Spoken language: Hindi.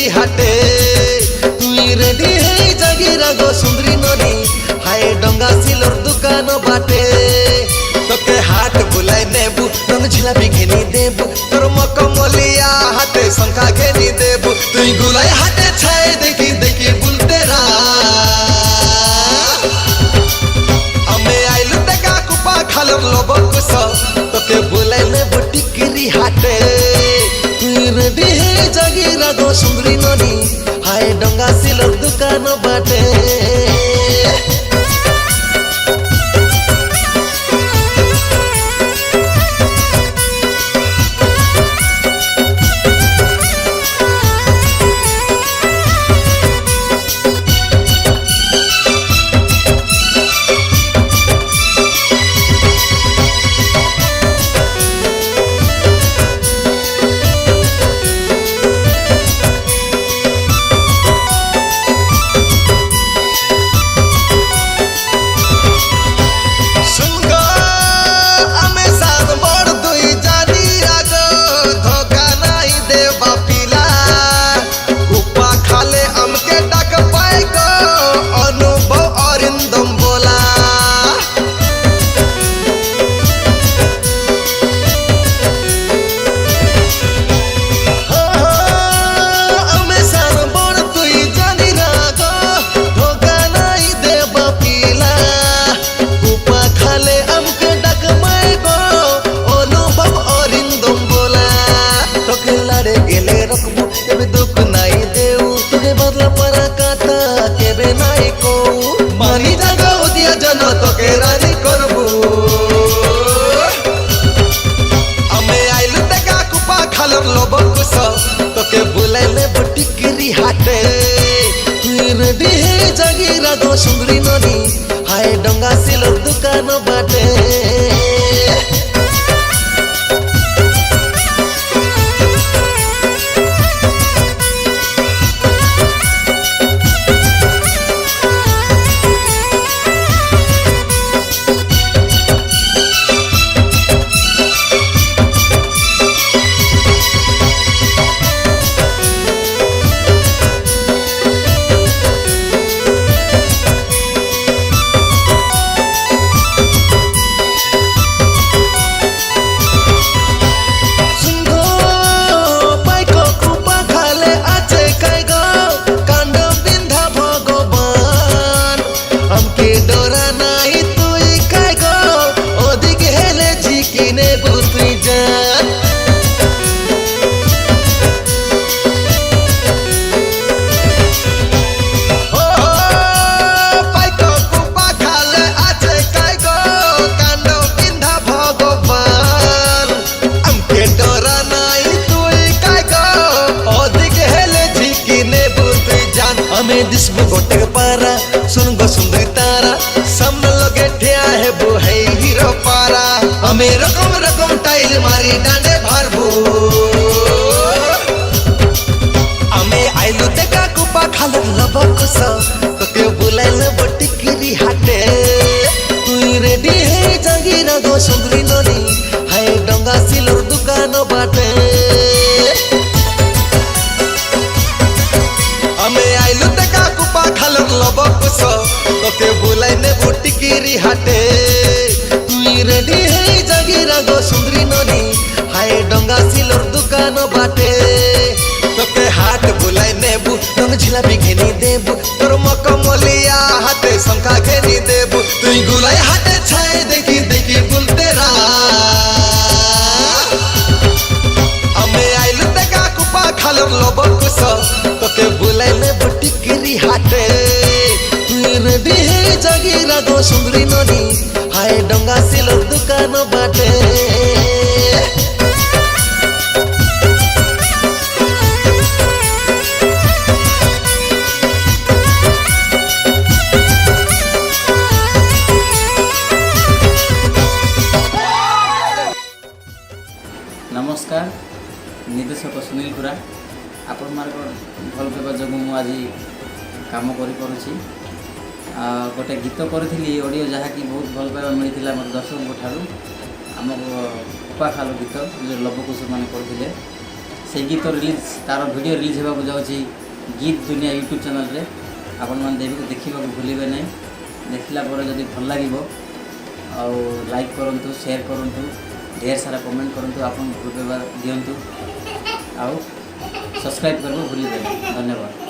टिकिरी हाटे तुई रेडी है जागिरा गो सुंदरी ननी हाय डंगा सिलोर दुकान बाटे तोके हाट बुलाई नेबू रंग झिलापी घेनी देबू तोर मकमलिया हाटे शंखा घेनी देबू तुई गुलाई हाटे छाए देखी देखी बुलते रा अमे आइलु टेका कुपा खालम लोबकुस तोके बुलाई नेबू टिकिरी हाटे तुई रेडी है जागिरा गो सुंदरी ननी हाय डंगा सिलोर दुकान बाटे तोके बुलाइले टिकिरी हाटे तुई रेडी है जागिरा गो सुंदरी ननी हाय डंगा सिलोर दुकान बाटे दिसबो गोटे पारा सुन गो सुंदरी तारा सामने लगे ठिया है वो है हीरो पारा हमें रकम रकम टाइल मारी डांडे भरबू हमें आइलु देखा कुपा खाल लबकुस तोके बुलाइले टिकिरी हाटे तुई रेडी है जागिरा गो सुंदरी ननी हाय डंगा सिलोर दुकान बाटे हमें आइलु लबकुस तोके बुलाइने टिकिरी हाटे तुई रेडी है जागिरा गो सुंदरी ननी हाय डंगा सिलोर दुकान बाटे तोके हाट बुलाइने रंग झिलापी घेनी देबू तोर मकमलिया हाथे शंखा घेनी देबू तुई गुलाई हाटे छाए देखी देखी बुलते रा हमें आइलु टेका कुपा खालम लबकुस तोके बुलाइले टिकिरी हाटे रेडी है जागिरा गो सुंदरी ननी हाय डंगा सिलोर दुकान बाटे नमस्कार निर्देशक सुनील खुरा आपण भल पाइबा जो आज काम कर गोटे गीत करी ऑडियो जहाँकि बहुत भल पाइबा मिलता मत दर्शकों ठार आम उपा खाल गीत जो लवकुश मैंने करते से गीत रिलीज तार वीडियो रिलीज होगा जाऊँगी गीत दुनिया यूट्यूब चैनल रे आपण मैंने देखा भूलिए ना देखला जब भल लगे लाइक करूँ शेयर करूँ ढेर सारा कमेंट करूँ आप दिंतु आउ सब्सक्राइब करबो भूलिए धन्यवाद।